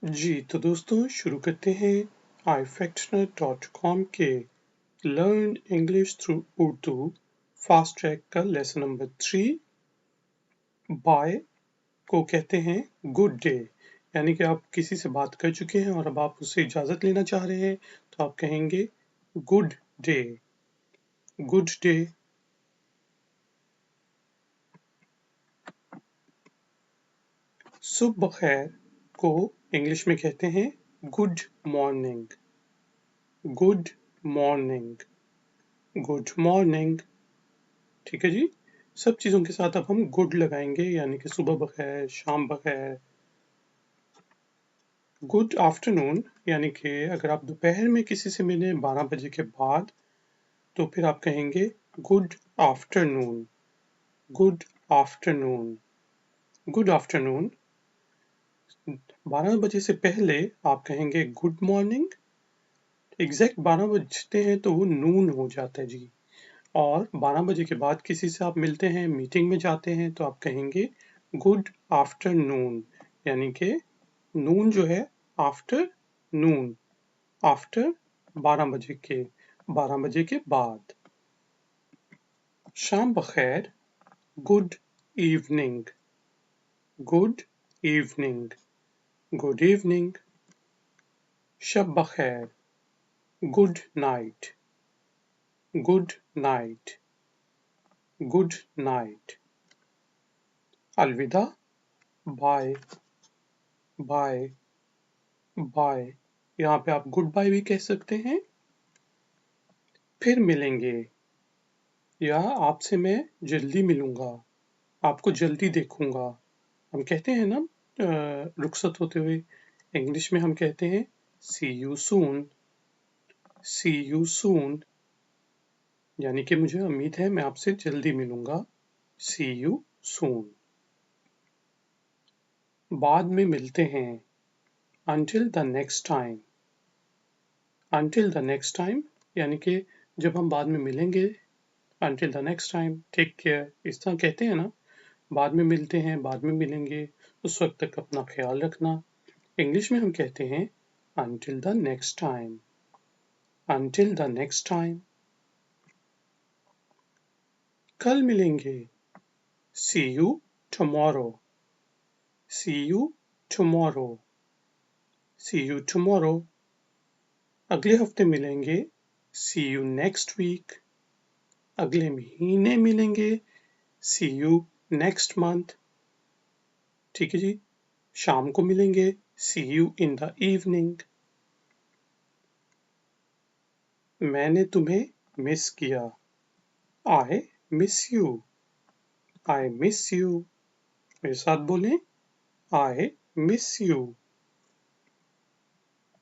जी तो दोस्तों शुरू करते हैं ifactioner.com के learn English through Urdu fast track का लेसन नंबर 3 बाय को कहते हैं गुड डे। यानी कि आप किसी से बात कर चुके हैं और अब आप उससे इजाजत लेना चाह रहे हैं तो आप कहेंगे गुड डे। Good day. सुबह खैर को इंग्लिश में कहते हैं good morning. Good morning. Good morning. ठीक है जी। सब चीजों के साथ अब हम गुड लगाएंगे यानी कि सुबह बखैर, शाम बखैर। गुड आफ्टरनून यानी कि अगर आप दोपहर में किसी से मिले 12 बजे के बाद तो फिर आप कहेंगे good afternoon. Good afternoon. Good afternoon. 12 बजे से पहले आप कहेंगे गुड मॉर्निंग। एग्जैक्ट 12 बजते हैं तो वो नून हो जाता है जी। और 12 बजे के बाद किसी से आप मिलते हैं, मीटिंग में जाते हैं तो आप कहेंगे गुड आफ्टरनून। यानी कि नून जो है आफ्टर नून, आफ्टर 12 बजे के, 12 बजे के बाद। शाम बखैर, good evening. Good evening. Good evening. शब बखैर, good night. Good night. Good night. अलविदा, बाय। बाय। बाय। यहाँ पे आप गुड बाय भी कह सकते हैं। फिर मिलेंगे या आपसे मैं जल्दी मिलूंगा, आपको जल्दी देखूंगा। हम कहते हैं ना रुखसत होते हुए इंग्लिश में हम कहते हैं सी you soon. C you soon यानी कि मुझे उम्मीद है मैं आपसे जल्दी मिलूंगा। सी यू सून। बाद में मिलते हैं until the next time। until the next time यानी कि जब हम बाद में मिलेंगे until the next time take care इस तरह कहते हैं ना। बाद में मिलते हैं, बाद में मिलेंगे, उस वक्त तक अपना ख्याल रखना। इंग्लिश में हम कहते हैं until the next time। until the next time। कल मिलेंगे see you tomorrow। see you tomorrow। see you tomorrow। अगले हफ्ते मिलेंगे see you next week। अगले महीने मिलेंगे see you next month। ठीक है जी। शाम को मिलेंगे see you in the evening। मैंने तुम्हें मिस किया। I miss you। I miss you। मेरे साथ बोलें I miss you।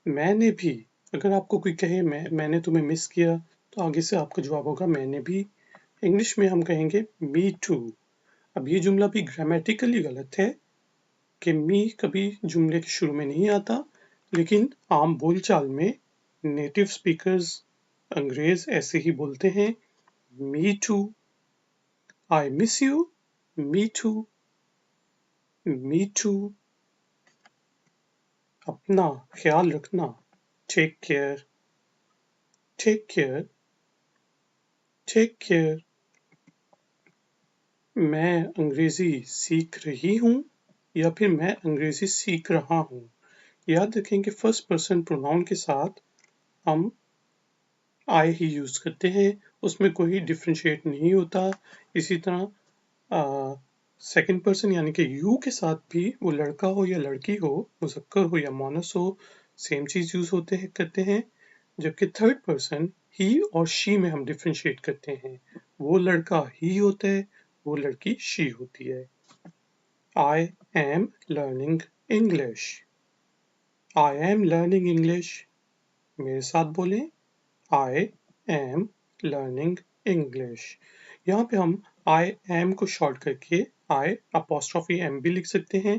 मैंने भी। अगर आपको कोई कहे मैंने तुम्हें मिस किया तो आगे से आपका जवाब होगा मैंने भी। इंग्लिश में हम कहेंगे me too। अब ये जुमला भी ग्रामेटिकली गलत है कि मी कभी जुमले के शुरू में नहीं आता, लेकिन आम बोलचाल में नेटिव स्पीकर्स अंग्रेज ऐसे ही बोलते हैं me too. I miss you. Me too. Me too. अपना ख्याल रखना take care. Take care. Take care. मैं अंग्रेजी सीख रही हूँ या फिर मैं अंग्रेजी सीख रहा हूँ। याद रखें कि फर्स्ट पर्सन प्रोनाउन के साथ हम आई ही यूज करते हैं, उसमें कोई डिफ्रेंशिएट नहीं होता। इसी तरह सेकंड पर्सन यानी कि यू के साथ भी वो लड़का हो या लड़की हो, मुज़क्कर हो या मुअन्नस हो, सेम चीज यूज होते हैं करते हैं। जबकि थर्ड पर्सन ही और शी में हम डिफ्रेंशिएट करते हैं। वो लड़का ही होता है, वो लड़की शी होती है। I am learning English. I am learning English. मेरे साथ बोलें I am learning English। यहाँ पे हम I am को शॉर्ट करके I apostrophe M भी लिख सकते हैं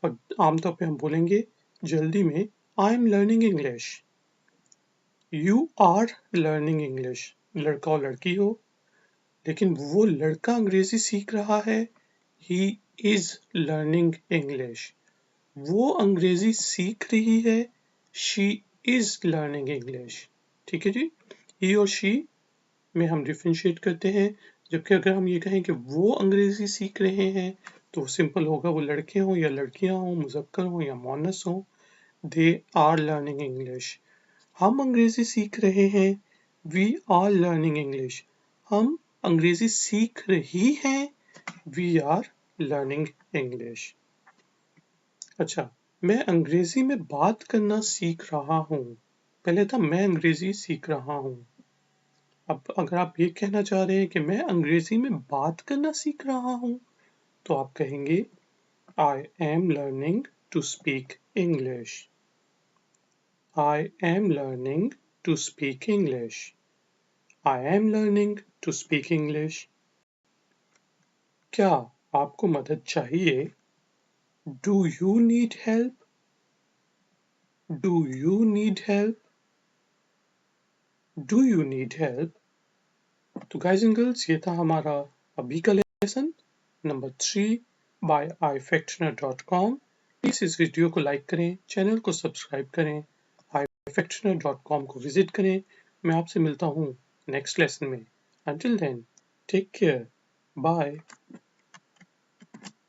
और आमतौर पे हम बोलेंगे जल्दी में I am learning English। You are learning English। लड़का और लड़की हो, लेकिन वो लड़का अंग्रेजी सीख रहा है। He is learning English। वो अंग्रेजी सीख रही है, शी इज लर्निंग इंग्लिश। ठीक है जी, ही और शी में हम डिफ्रेंशिएट करते हैं, जबकि अगर हम ये कहें कि वो अंग्रेजी सीख रहे हैं तो सिंपल होगा, वो लड़के हों या लड़कियां हों, मुज़क्कर हों या मुअन्नस हों, दे आर लर्निंग इंग्लिश। हम अंग्रेजी सीख रहे हैं, वी आर लर्निंग इंग्लिश। हम अंग्रेजी सीख रही हैं, वी आर लर्निंग इंग्लिश। अच्छा, मैं अंग्रेजी में बात करना सीख रहा हूँ। पहले था मैं अंग्रेजी सीख रहा हूँ। अब अगर आप ये कहना चाह रहे हैं कि मैं अंग्रेजी में बात करना सीख रहा हूँ, तो आप कहेंगे I am learning to speak English. I am learning to speak English. I am learning to speak English. क्या आपको मदद चाहिए? Do you need help? Do you need help? Do you need help? तो guys and girls, ये था हमारा अभी का lesson number 3 by ifactioner.com। Please इस वीडियो को लाइक करें, चैनल को सब्सक्राइब करें, ifactioner.com को विजिट करें। मैं आपसे मिलता हूँ नेक्स्ट लेसन में। Until then, take care. Bye.